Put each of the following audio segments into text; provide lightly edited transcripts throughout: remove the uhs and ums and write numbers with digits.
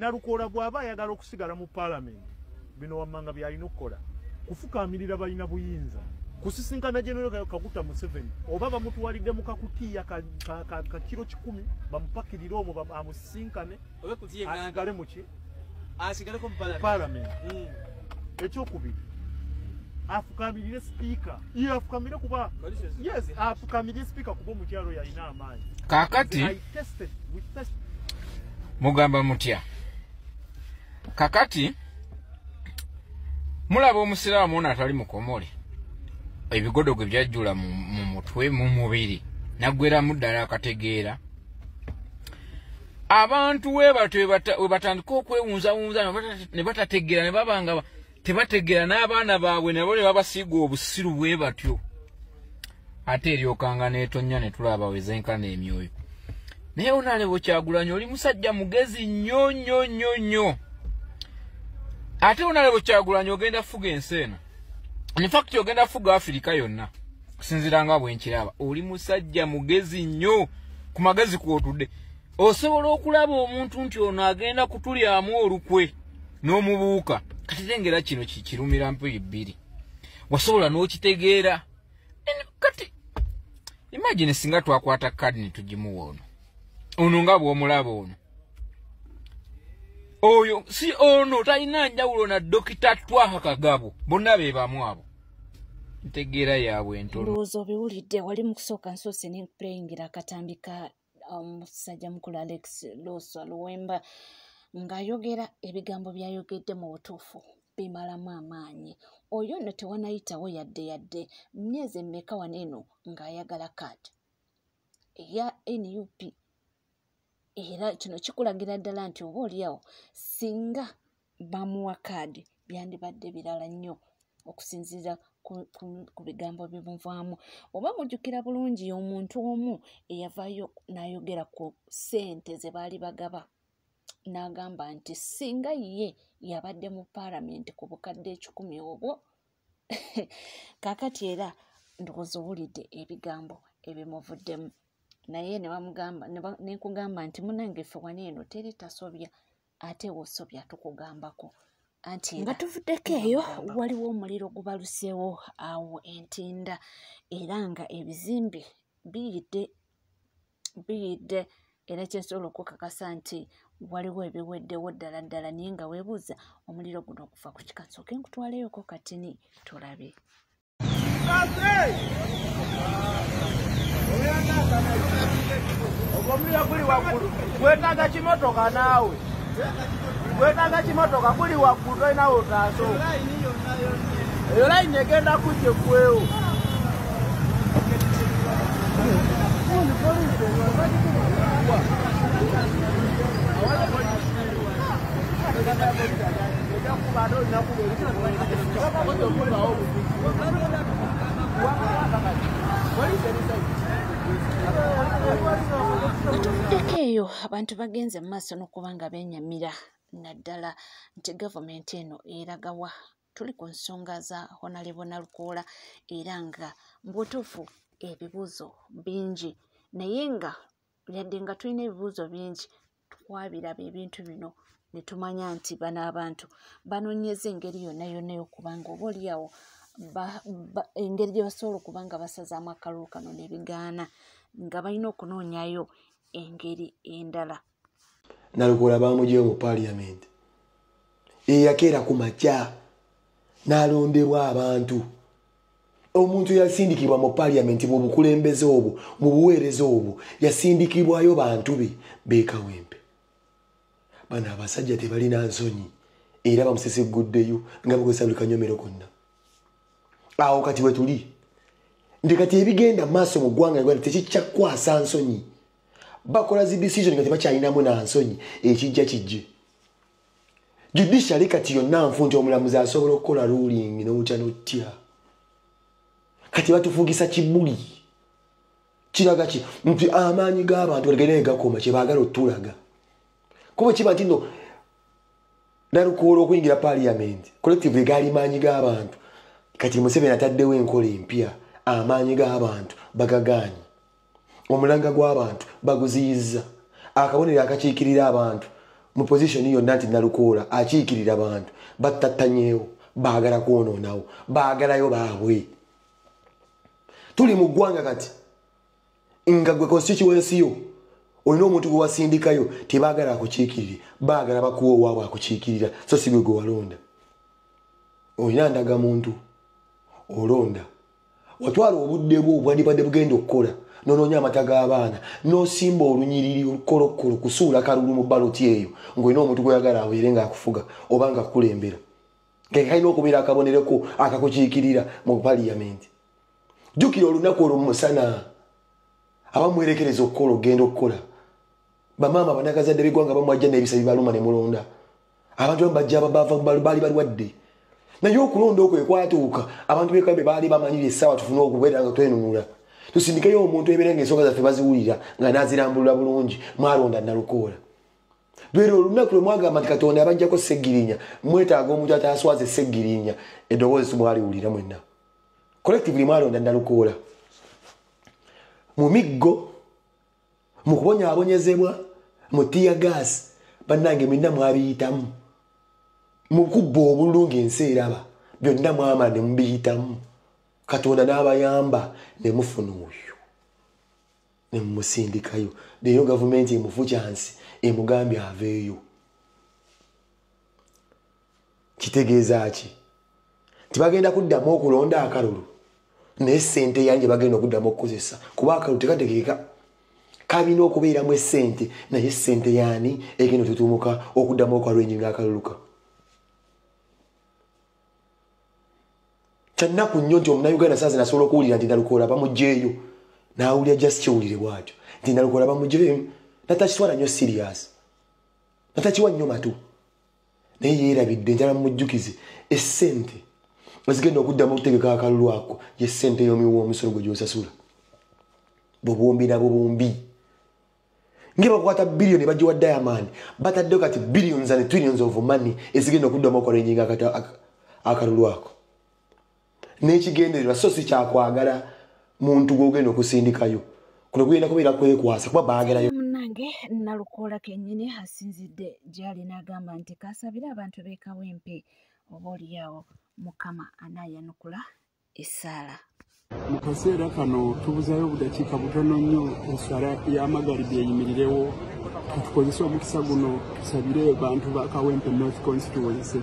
Nalukola bw'aba ayagala okusigala mu parliament bino wammanga byalina okukola kufukamirira balina buyinza kusisinkana General Kaguta Museveni oba bamutwalidde mu kakutiya ka kilo 10 bamupakirira omwo amusisinkane asigale muki asigale ko mu parliament ekyokubiri afukamirire speaker ye afukamire kuba yes afukamirire speaker kuba omukyalo yalina amaanyi kakati mugamba mutya kakati mulaba omusiraamu ono atali mukomole ebigodo gwe byajjula mu mutwe mu mubiri naggweramu ddala akategeera abantu webatyo webatandika okwewunzawunza ne batategeera ne babanga tebategeera n'abaana baabwe nabo ne babasiiga obusiru bwe batyo ate eryokanga n'etonnya ne tulaba wezenkana emyoyo naye Honorable Kyagulanyi oli musajja mugezi nnyo nnyo nnyo nnyo ate Honorable Kyagulanyi ogenda fuga ensi eno in fact ogenda fuga Afrika yonna kusinziira nga bwe nkiraba oli musajja mugezi nnyo ku magezi kw'otudde osobola okulaba omuntu nti ono agenda kutulyamu olukwe n'omubuuka kati tengera kino kirumira mpi bbiri wasobola n'okitegeera kati imagine singa twakwata kadi ne tugimuwa ono nga bw'omulaba ono oyo si ono talina njawulo na Dokita Twaha Kagabo bonna be bamu abo ntegeera yaabwe entono ndowooza obiwulidde wali mu kusooka nsoose ne playingira akatambi ka omusajja mukulu Alex Loswa Luwemba ng'ayogera ebigambo by'ayogedde mu butuufu bimalamu amaanyi oyo nno tewanayitawo yadde myezi emmeka waneeno ng'ayagala kaadi eya NUP era kino kikulagira ddala nti oba oliawo singa bamuwa kaadi byandibadde birala nnyo okusinziira ku bigambo bimuvaamu oba mujjukira bulungi omuntu omu eyavaayo n'ayogera ku ssente ze baali bagaba n'agamba nti singa ye yabadde mu parliament ku bukadde 10 obwo kakati era ndowooza owulidde ebigambo ebimuvuddemu naye ne bamugamba ne nkugamba nti munange ffe waneeno teri tasobya ate wosobya tukugambako anti nga tuvuddeko eyo waliwo omuliro gubaluseewo awo Entinda era nga ebizimbe biyidde era kyensobola okukakasa nti waliwo ebiweddewo ddala naye nga weebuuza omuliro guno okuva ku kika nsooke nkutwaleyoko katini tulabe Ogomulira guli waggulu gwetaaga kimotoka naawe gwetaaga kimotoka guli waggulu tolinawo otaaso eyo layini egenda kujja eggwewo tuvuddeko eyo abantu bagenze mu maaso n'okuba nga beenyamira naddala nti gavumenti eno eragawa tuli ku nsonga za Honorable Nalukoola era nga mbutuufu ebibuuzo bingi naye nga yadde nga tulina ebibuuzo bingi twabiraba ebintu bino ne tumanya nti bano abantu banoonyeza engeri yonna y'okubanga oba oliawo engeri gye basobola okuba nga basazaamu akalulu kano ne bigaana nga balina okunoonyayo engeri endala. Nalukoola bamugyeyo mu parliament eyakeera ku makya n'alondebwa abantu omuntu yasindikibwa mu parliament mu bukulembeze obwo mu buweereza obwo yasindikibwayo bantu be beekawempe bano abasajja tebalina nsonyi era bamusesegguddeyo nga bakozesa buli kanyomero konna awo kati we tuli nti kati ebigenda maaso mu ggwanga Uganda tekikyakwasa nsonyi bakola zi decision nga tebakyalinamu na nsonyi ekijja kijje judiciary kati yonna nfu nti omulamuzi asobola okukola ruling n'otya n'otya kati batufugisa kibuli kiraga ki nti amaanyi g'abantu gagenda gakoma kye baagala otulaga kuba kiba nti no Nalukoola okuyingira parliament collectively gaali maanyi g'abantu kati Museveni ataddewo enkola empya amaanyi g'abantu bagagaanyi omulanga gw'abantu baguziyizza akabonero akakiikirira abantu mu position yonna nti Nalukoola akiikirira abantu battattanyeewo baagala kwonoonawo baagalayo baabwe. Tuli mu ggwanga kati nga gwe constituency yo olina omuntu gwe wasindikayo tebaagala akukiikirire baagala bakuwa owaabwe akukiikirira so si gwe gwe walonda. Olina ndaga muntu olonda watwala obudde bwo obwandibadde bugenda okukola n'onoonya amata g'abaana n'osimba olunyiriri olukolokolo kusuula kalulu mu baloti eyo ng'olina omuntu gweyagala abeere ng'akufuga oba ng'akukulembera kalina okubeera akabonereko akakukiikirira mu paliyamenti. Jjukira olunaku olwo mu musana abamwerekereza okukola ogenda okukola bamaama banakazadde b'eggwanga bamwajja n'ebisa bibaluma ne mulonda abantu bajja baali balwadde naye okulonda okwo ekwatuuka abantu b'ekambe baali bamanyira essaawa tufune okubeera nga twenunula tusindikeyo omuntu ebeera ng'ensonga zaffe baziwulira nga n'azirambulula bulungi mwalonda Nalukoola. Lwero olunaku lwe mwagamba nti Katonda abajjako Seggirinya mwetaaga omuntu ataaswaze Seggirinya eddoboozi mwaliwulira mwenna collectively mwalonda Nalukoola. Mu miggo mu kubonyaabonyezebwa mu tiya gaasi bannange mwenna mwabiyitamu mu kubba obululu ng'ensi eraba byonna mwamala ne mubiyitamu Katonda n'abayamba ne mufuna oyo ne mumusindikayo leero gavumenti emufu kyansi emugambye aveeyo. Kitegeeza ki? Tibagenda kuddamu okulonda akalulu naye ssente yange bagenda okuddamu okukozesa kuba akalulu tekategeeka kabina okubeeramu essente naye ssente yaani egenda tutumuka okuddamu okwalwenyi ng'akaluluka. Kyannaku nnyo nti omunnayuganda saazi nasobola okuwulira nti Nalukoola bamuggyeeyo n'awulira just kiwulire bw'atyo nti Nalukoola bamuggyeyo natakitwala nnyo serious natakiwa nnyo matu naye yeerabidde njala mumujjukize essente ezigenda okuddamu okutegeka akalulu ako ye ssente y'omiwa omusolo gwe gy'osasula bubumbi na bubumbi nge bakwata biliyoni bagiwa Diamond bataddeo kati billions and trillions of money ezigenda okuddamu okwalenjinga akalulu ako n'ekigendererwa so si kyakwagala muntu gw'ogenda okusindikayo kuno kugenda kubeera kwekwasa kuba baagalayo. Munnange Nalukoola kennyini asinzidde gy'ali n'agamba nti kaasabire abantu b'e Kawempe oba olyawo Mukama anaayanukula essaala. Mu kaseera kano tubuzayo obudakiika butono nnyo ensala y'amagalibi eyimirirewo tukozese omukisa guno tusabire bantu ba Kawempe North Constituency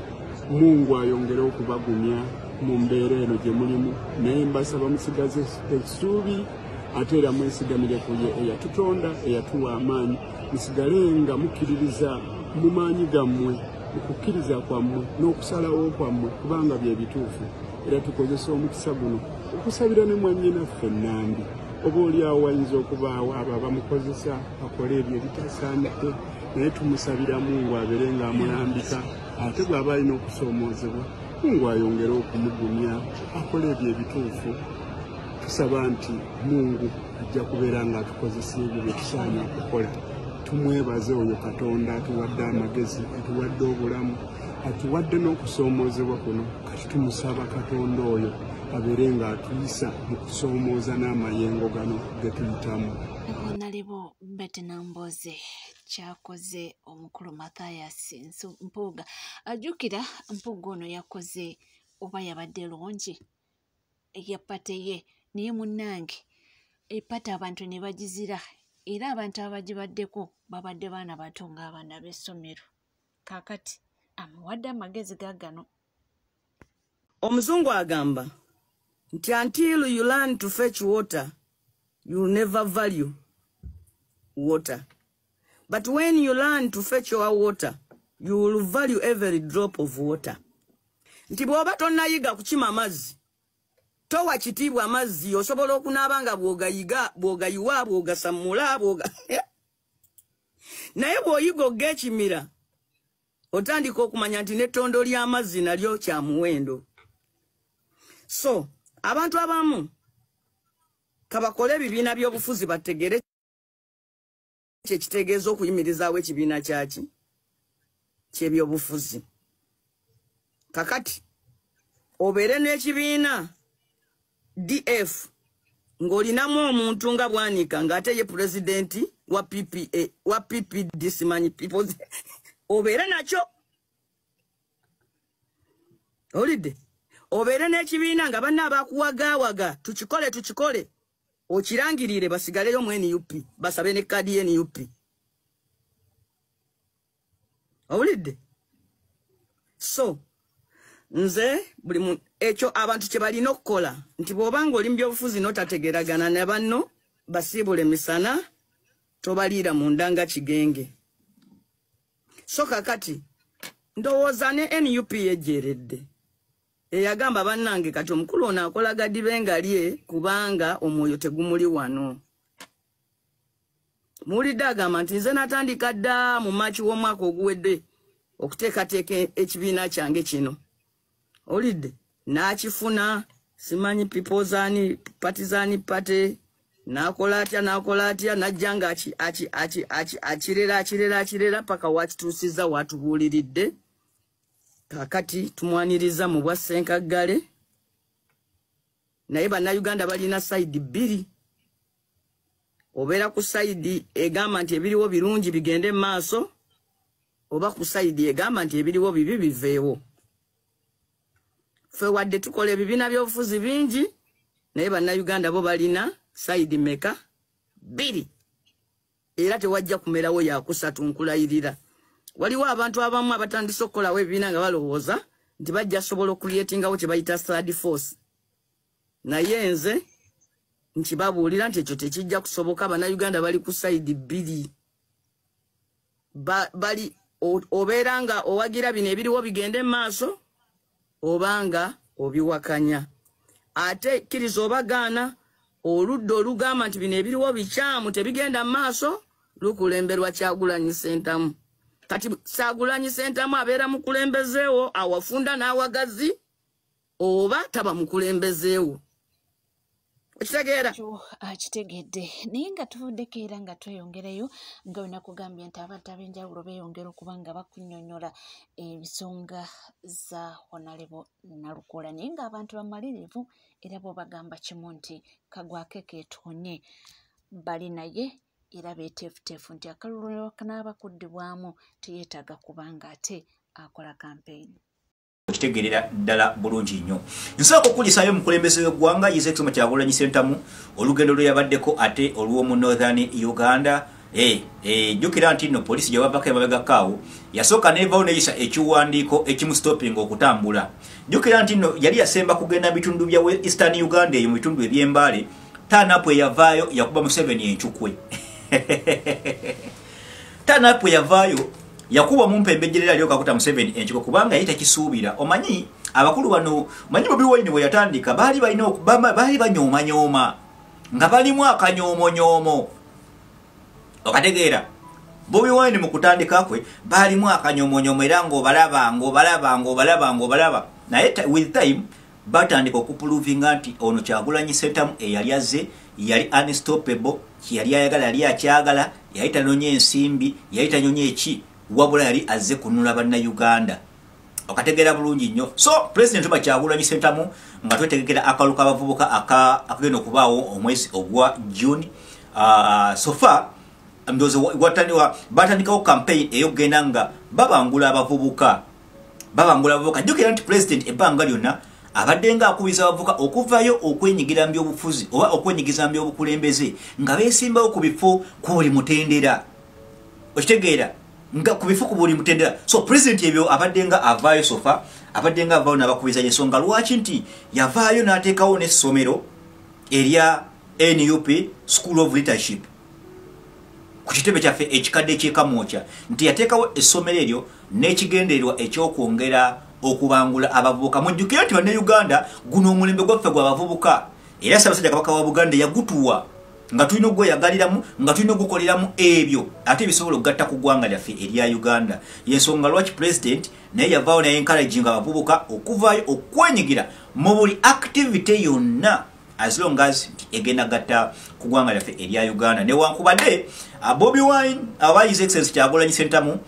Mungu ayongere okubagumya mu mbeera eno gye mulimu naye mbasaba musigaze essuubi ate era mwesigamire ku ye eyatutonda eyatuwa amaanyi musigale nga mukkiririza mu maanyi gammwe okukkiriza kwammwe n'okusalawo kwammwe kubanga bye bituufu era tukozesa omukisa guno okusabira ne mwannyinaffe Nnambi oba oliawo wayinza okubaawo abo abamukozesa akole ebyo ebitasaanidde naye tumusabira Mungu abeere ng'amulambika ate bw'aba alina okusoomoozebwa Mungu ayongere okumugumya akole ebyo ebituufu tusaba nti Mungu ajja kubeera ng'atukozesa ebyo bye tusaanye okukola. Tumwebaze oyo Katonda atuwadde amagezi atuwadde obulamu atuwadde n'okusoomoozebwa kuno kati tumusaba Katonda oyo abeere ng'atuyisa mu kusoomooza n'amayengo gano ge tuyitamu. Nalibo Betty Namboze kyakoze omukulu Mathias Mpuuga ajjukira Mpuuga ono yakoze oba yabadde lungi eyapate ye naye munnange epata abantu ne bagizira era abantu abagibaddeko babadde baana bato ng'abaana b'essomero kaakati amuwadde amagezi gaagano. Omuzungu agamba nti until you learn to fetch water you will never value water, but when you learn to fetch your water you will value every drop of water. Nti bw'oba tonnayiga kukima amazzi towa kitiibwa amazzi osobola okunaaba nga bw'ogayiwa bw'ogasamula naye bw'oyiga og'ekimira otandika okumanya nti n'ettondo ly'amazzi nalyo kya muwendo. So abantu abamu kabakole ebibiina by'obufuzi bategere kyekitegeeza okuyimirizaawo ekibiina kyaki ky'ebyobufuzi. Kakati obeere n'ekibiina DF ng'olinamu omuntu nga Bwanika ng'ate ye pulezidenti wa PPA wa PPD simanyi people's obeere nakyo. Olidde obeere n'ekibiina nga banna abakuwagaawaga tukikole okirangirire basigaleyo mu NUP basabe ne kadi ye NUP. Olidde so nze buli ekyo abantu kye balina okukola nti bw'obanga oli mu byobufuzi n'otategeragana ne banno basiibule misana tobaliira mu ndanga kigenge. So kakati ndowooza ne NUP yejjeredde eyagamba bannange kati omukulu ono akola gadibenga lye kubanga omwoyo tegumuli wano. Muwulidde agamba nti nze natandika dda mu Maaci w'omwaka oguwedde okuteekateeka ekibiina kyange kino. Olidde n'akifuna simanyi People's Partisan Party nakola atya najja nga akirera paka wakituusiza watubuuliridde. Kakati tumwaniriza mu bwa Ssenkaggale naye bannayuganda balina sayidi bbiri. Obeera ku sayidi egamba nti ebiriwo birungi bigende maaso oba ku sayidi egamba nti ebiriwo bibi biveewo. Ffe wadde tukola ebibiina by'obufuzi bingi naye bannayuganda bo balina sayidi meka bbiri era tewajja kumerawo yakusatu nkulayirira. Waliwo abantu abamu abatandise okukolawo ebibiina nga balowooza nti bajja sobola okuliyetingawo kye bayita third force. Naye nze nkibabuulira nti ekyo tekijja kusoboka. Bannayuganda bali ku sayidi bbiri. Bali obeera nga owagira bino ebiriwo bigende maaso obanga obiwakanya. Ate kkiriza obagaana oludda olugamba nti bino ebiriwo bikyamu tebigenda maaso lukulemberwa Kyagulanyi Ssentamu. Kati Kyagulanyi Ssentamu abeera mukulembezeewo awafunda n'awagazi oba taba mukulembezeewo. Okitegeera? Akitegedde naye nga tuvuddeko era nga tweyongerayo nga wena kugambye nti abantu ab'enjawulo beeyongera okuba nga bakunnyonnyola ensonga za Honorable Nalukola naye ng'abantu bamalirivu era bo bagamba kimu nti kagwake keetonye bali naye era beeteefuteefu nti akalulu kanaaba kuddibwamu teyeetaaga kubanga ate akola kampeyini. Okitegerera ddala bulungi nnyo. Nsooka okukulisayo omukulembeze w'eggwanga His Excellency Kyagulanyi Ssentamu olugendo lwe yabaddeko ate olw'omu Northern Uganda. Jjukira nti nno poliisi gye bavako emabegakaawo yasooka neevaawo neyisa ekiwandiiko ekimusitopinga okutambula. Jjukira nti nno yali yasemba kugenda mu bitundu bya Eastern Uganda eyo mu bitundu eby'Embale taanapu eyavaayo yakuba Museveni enkyukwe. Taanapu eyavaayo yakuba mumpembejjerera lyo kakuta Museveni enkyukwe kubanga yita kisuubira. Omanyi abakulu bano manyi Bobi Wine bwe yatandika baali banyooma nga balimu akanyoomonyomo. Okategeera Bobi Wine mu kutandika kwe baalimu akanyoomonyomo era ng'obalaba naye with time batandika okupuluvinga nti ono Kyagulanyi Ssentamu eyali azze yali unstoppable, yali ayagala yali akyagala, yali tanoonya ensimbi, yali tanoonya eki wabula yali azze kununula bannayuganda. Okategeera bulungi nnyo. So President Kyagulanyi Ssentamu nga twetegekera akalu k'abavubuka akagenda okubaawo omwezi ogwa June. So far batandikawo campaign ey'okugenda nga babangula abavubuka. Jjukira nti President ebbanga lyonna abadde nga akubiza abavubuka okuvaayo okwenyigira mu byobufuzi oba okwenyigiza mu byobukulembeze nga beesimbawo ku bifo ku buli mutendera. Okitegeera nga ku bifo ku buli mutendera. So President ebyo abadde nga avaayo sofa abadde nga avaayo n'abakubiza ensonga lwaki nti yavaayo n'ateekawo n'essomero erya NUP School of Leadership ku kitebe kyaffe ekikadde ekyekamwokya nti yateekawo essomero eryo n'ekigendererwa ekyokwongera okubangula abavubuka. Mujjukira nti bannayuganda guno omulembe gwaffe gw'abavubuka era Ssaabasajja Kabaka wa Buganda yagutuwa nga tulina ogweyagaliramu nga tulina ogukoleramu ebyo ate bisobola okugatta ku ggwanga lyaffe erya Uganda. Yensonga lwaki President naye yavaawo naye encouraging abavubuka okuvaayo okwenyigira mu buli activity yonna as long as egenda gatta ku ggwanga lyaffe erya Uganda. Newankubadde Bobi Wine aba His Excellency Kyagulanyi Ssentamu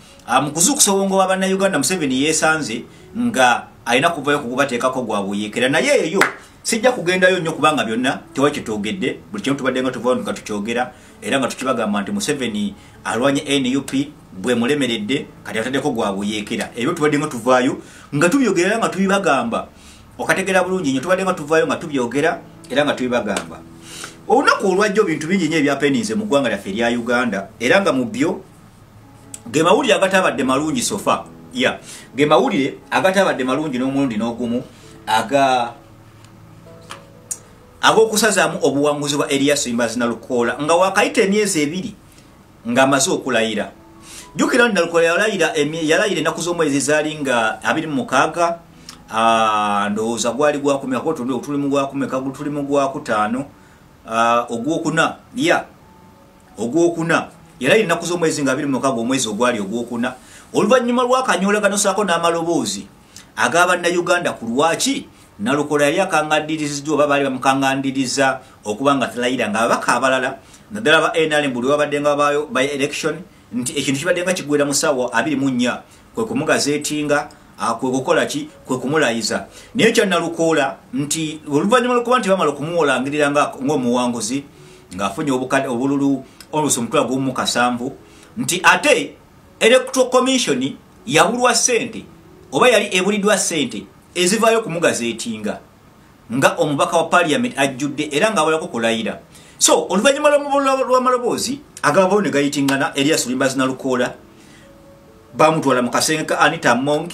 mu kuzuukusa obwongo bwa bannayuganda Museveni yeesanze nga alina kuvaayo kugubateekako gwa buyeekera. Naye eyo sijja kugendayo nnyo kubanga byonna tewali kyetwogedde buli kimu tubadde nga tuvaayo nga tukyogera era nga tukibagamba nti Museveni alwanye NUP bwe mulemeredde kati ataddeko gwabuyeekera ebyo tubadde nga tuvaayo nga tubyogera nga tubibagamba okategera bulungi nnyo tubadde nga tuvaayo nga tubyogera era nga tubibagamba olunaku olwajjo bintu bingi nnyo ebyapeninze mu ggwanga lyaffe erya Uganda era nga mu byo ge mawulire agatabadde malungi sofa ge mawulire agatabadde malungi n'omulundi n'ogumu ag'okusazaamu obuwanguzi bwa Erias Luyimbazi Nalukoola nga wakayita emyezi 2 ng'amaze okulayira. Jjukira nti Nalukoola yalayira ennaku z'omwezi zaali nga 26 ndowooza gwali gwakumeka ko tuli mu gwakumeka tuli mu gwakutaano ogwokuna ogwokuna yalayira ennaku z'omwezi nga 26 omwezi ogwali ogwokuna oluvannyuma lw'akanyoolagano ssaako n'amaloboozi ag'Abannayuganda ku lwaki Nalukoola yali akangadiriziddwa oba baali bamukangandiriza okuba nga talayira ng'ababaka abalala naddala ba NRM buli wabadde nga babayo by election nti ekintu kibadde nga kiggwera mu ssaawa 24 kwe kumugazeetinga kwe kukola ki kwe kumulayiza naye kya Nalukoola nti oluvannyuma lw'okuba nti bamala okumuwolangirira ng'omuwanguzi ng'afunye obululu oluusi omutwalo gumu 7 nti ate Electoral Commission yabulwa ssente oba yali ebuliddwa ssente ezivaayo kumugazeetinga nga omubaka wa Parliament ajjudde era ng'awalako kulayira. So oluvannyuma lw'amaloboozi agabaawo ne gayitingana Erias Luyimbazi Nalukoola bamutwala mu kasenge ka Anita Among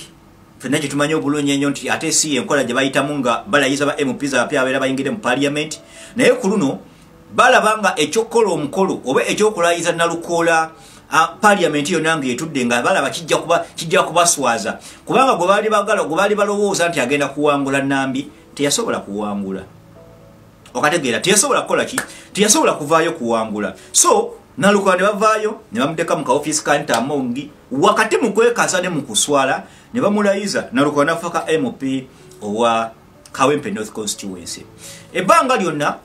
ffenna gye tumanyi obulungi ennyo nti ate si enkola gye bayitamu nga balayiza ba MPs abapya abeera bayingire mu Parliament naye ku luno balaba nga ekyokukola omukolo oba ekyokulayiza Nalukoola Parliament yonna ng'etudde nga balaba kijja kubaswaza kubanga gwe baali balowooza nti agenda kuwangula Nambi teyasobola kuwangula okategeera teyasobola kukola ki teyasobola kuvaayo kuwangula so Nalukoola ne bavaayo ne bamuteeka mu kaofiisi ka Anita Among wakati mu kwekasa ne mu kuswala ne bamulayiza Nalukoola n'afuuka MP owa Kawempe North Constituency ebbanga lyonna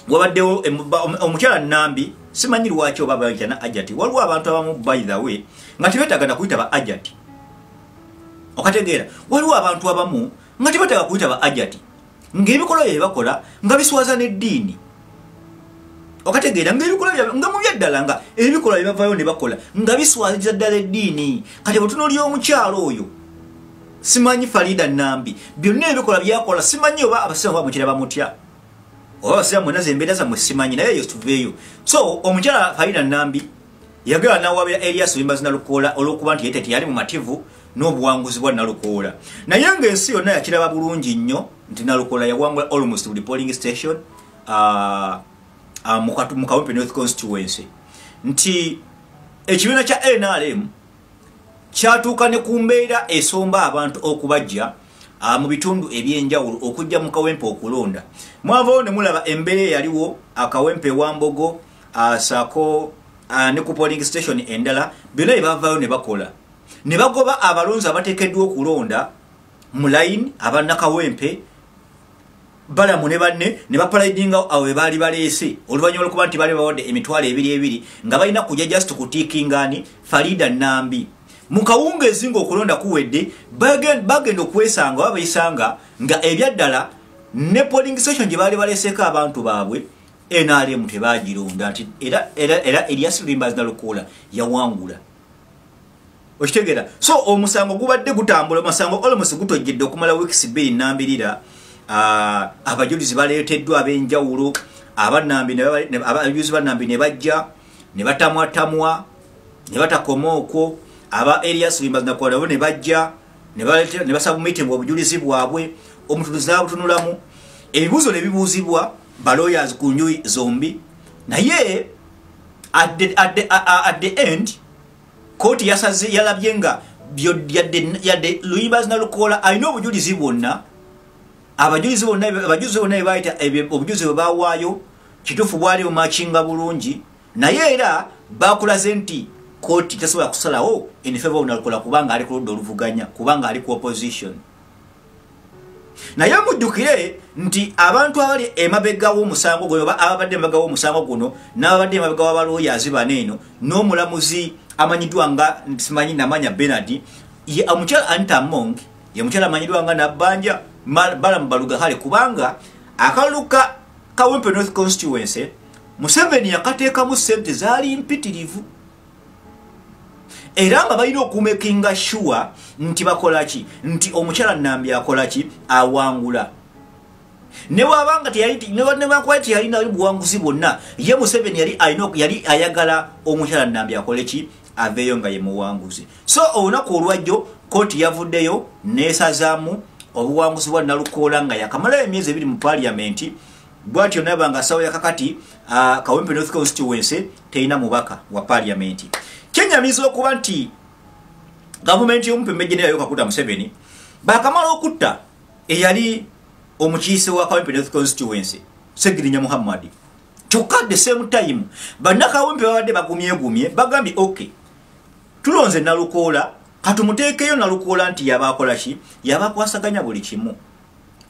wabaddewo omukyala Nambi simanyi lwaki oba bayitana Ajati waliwo abantu abamu by the way nga tebeetagana kuyita ba Ajati okategeera waliwo abantu abamu nga tebeetaaga kuyita ba Ajati ng'ebikolwa bye bakola nga biswaza n'eddiini okategeera ng'ebikolwa nga mu byaddala nga ebikolwa bye bavaayo ne bakola nga biswaziza ddala eddiini kati bwetunoolya omukyalo oyo simanyi Farida Nambi byonna ebikolwa byakola simanyi oba abasiraamu bamukira bamutya oba abasiraamu mwena zembeera zammwe simanyi naye eyo tuveeyo so omukyala Farida Nambi yagala n'awabira Erias Luyimbazi Nalukoola olw'okuba nti yete teyali mumativu n'obuwanguzi bwa Nalukoola naye ng'ensi yonna yakiraba bulungi nnyo nti Nalukoola yawangula almost buli polling station mu Kawempe North Constituency nti ekibiina kya NRM kyatuuka ne ku mbeera esomba abantu okubajja mu bitundu ebyenjawulo okujja mu Kawempe okulonda mwavaawo ne mulaba embeera eyaliwo Kawempe Wambogo saako ne ku polling station endala byonna ebavaayo ne bakola ne bagoba abalonzi abateekeddwa okulonda mu line abannakawempe balamu ne banne ne bapalaidinga awo we baali baleese oluvannyuma lw'okuba nti baali bawadde emitwalo 2 nga balina kujja just kutiikingani Farida Nambi mu kawungeezi ng'okulonda kuwedde bagenda okwesanga oba bayisanga nga ebyaddala ne polling station gye baali baleeseeko abantu baabwe NRM tebaagironda nti era Erias Luyimbazi Nalukoola yawangula okitegeera so omusango gubadde gutambula omusango almost gutojjedde okumala weeks 2 nnambirira abajulizi baleeteddwa ab'enjawulo abajulizi bannambi ne bajja ne batamwatamwa ne batakoma okwo aba Erias Luyimbazi Nalukoola nabo ne bajja ne basaba meeting obujulizi bwabwe omutunuzi n'abutunulamu ebibuuzo ne bibuuzibwa ba lawyers ku njuyi zombi naye at the end kooti yalabye nga yadde Luyimbazi Nalukoola alina obujulizi bwonna abajulizi bonna bebayita obujulizi bwe bawaayo kituufu bwali bumakinga bulungi naye era bakulaze nti kooti tasobola kusalawo in favor of Nalukoola kubanga ali ku ludda oluvuganya kubanga ali ku opposition naye mujjukire nti abantu abali emabega w'omusango guno oba ababadde emabega w'omusango guno n'ababadde emabega w'abalooyazi baneeno n'omulamuzi amanyiddwa nga simanyi namanya Bernard ye omukyala Anita Among ye mukyala amanyiddwa nga Nabbanja Balamu Balugahale kubanga akalulu ka Kawempe North Constituency Museveni yakateekamu ssente zaali mpitirivu era nga balina okumakinga sure nti bakola ki nti omukyala Nambi akola ki awangula ne wabanga teyalina buwanguzi bwonna ye Museveni yali ayagala omukyala Nambi akole ki aveeyo nga ye muwanguzi. So olunaku olwajjo kooti yavuddeyo neesazaamu obuwanguzi bwa Nalukoola nga yakamala emyezi 2 mu parliament. Bwatyo nabanga sawa ya kakati Kawempe North Constituency teina mubaka wa parliament. Kenyamiza okuba nti government y'Omumpembeje nayo kakuta Museveni bakamala okutta eyali omukiise wa Kawempe North Constituency Segirinya Muhammad. Kyokka the same time bannakawempe babadde bagumye bagambye okay tulonze Nalukoola katumuteekeyo Nalukoola nti yabakola ki yabakwasaganya buli kimu.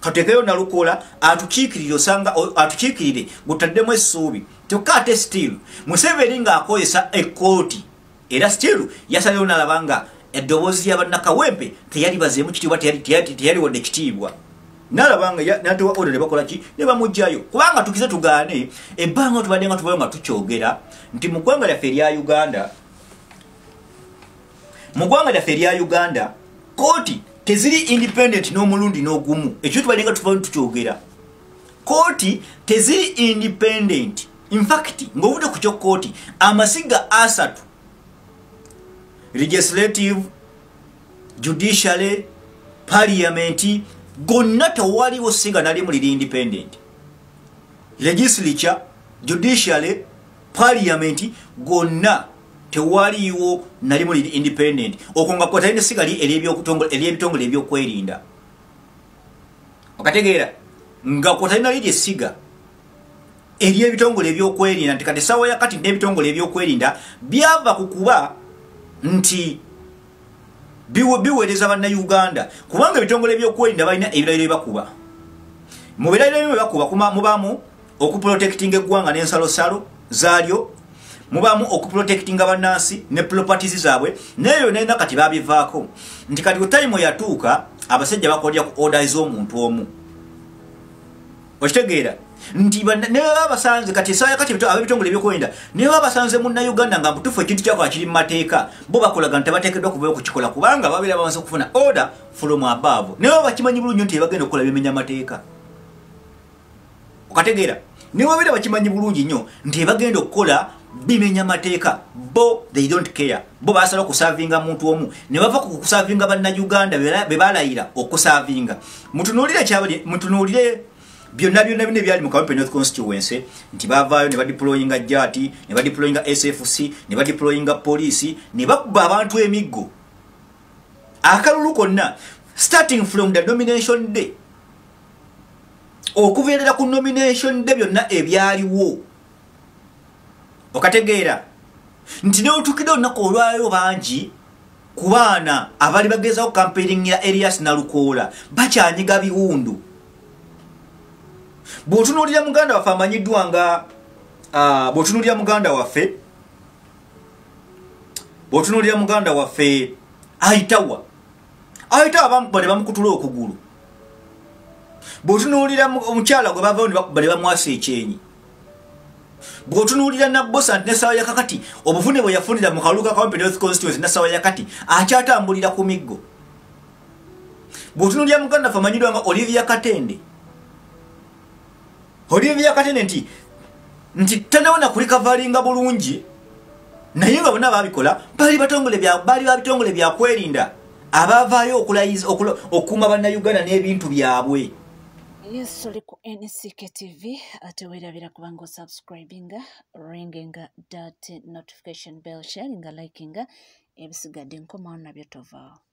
Katekeyo Nalukoola atukiikirire osanga atukiikirire gutaddemu essuubi kyokka ate still Museveni nga akozesa ekkooti era still yasaleo nalabanga eddoboozi y'abannakawempe teyali bazeemu kitiibwa teyali wadde kitiibwa nalabanga natuwa order ne bakola ki ne bamugjayo kubanga tukize tugaane ebbanga tubadde nga tuvayo nga tukyogera nti mu ggwanga lyaffe erya Uganda kooti teziri independent n'omulundi n'ogumu ekyo tubadde nga tuvayo tukyogera kooti teziri independent. In fact ng'ovudde ku kyo kooti amasiga asatu legislative judiciary parliament gonna tewaliwo singa nali muli independent. Legislature judiciary parliament gonna tewaliwo nali muli independent okonga kota ine sigali ebyebitongole ebyokwerinda okategeera nga kota ina lije siga ebyebitongole ebyokwerinda nti kati sawa yakati n'ebitongole ebyokwerinda byava kukuba nti biweereza bannayuganda kubanga ebitongole ebyokwerinda balina ebirayiro bakuba mu birayiro bakuba mubamu okuprotecting eggwanga n'ensalosalo zaalyo mubamu okuprotectinga bannansi ne properties zaabwe neyo nenda kati babivaako nti kati time yatuuka abasajja bakolya ku orders omuntu omu okitegeera nti ne babasanze kati saa kati ab'ebitongole ebyokwenda ne babasanze munnayuganda nga mbutufu ekintu kyakola kiri mu mateeka bo bakolaga nti bateekeddwa kubayo kukikola kubanga babeera babanza okufuna order from above ne baba bakimanyi bulungi nti bagenda okukola bimenya mateeka okategeera ne babeera bakimanyi bulungi nnyo nti bagenda okukola bimenya mateeka bo they don't care bo basala okusavinga muntu omu ne bava ku kusavinga bannayuganda be balayira okusavinga mutunuulire byonna bine byali mu Kawempe North Constituency nti bavaayo ne badeployinga jati ne badeployinga SFC ne badeployinga police ne bakuba abantu emiggo akalulu konna starting from the nomination day okuveerera ku nomination day byonna ebyaliwo okategeera nti ne otukidde olunaku olwayo bangi ku baana abali bagezaho campaigning ya Elias Nalukoola bakyanyiga biwundu. Bw'otunuulira muganda waffe amanyiddwa nga bw'otunuulira muganda waffe ayitawa bamukubale bamukutula okugulu. Bw'otunuulira omukyala gwe bavaayo ne bakuba ne bamwasa ekyenyi. Bw'otunuulira Nabbosa nti n'essawa ya kakati obuvune bwe yafunira mu kalulu ka Kawempe North Constituency n'essawa ya kakati akyatambulira ku miggo. Bw'otunuulira muganda waffe amanyiddwa nga Olivia Katende nti tanawona kulikavalinga bulungi naye nga bonna babikola baali babitongole byakwerinda abavaayo okukuuma bannayuganda n'ebintu byabwe. Yes, oli ku NCK TV ate weerabira kubanga osubscribinga ringinga that notification bell sharinga likinga ebisigadde nkomawo nabyo tovaawo.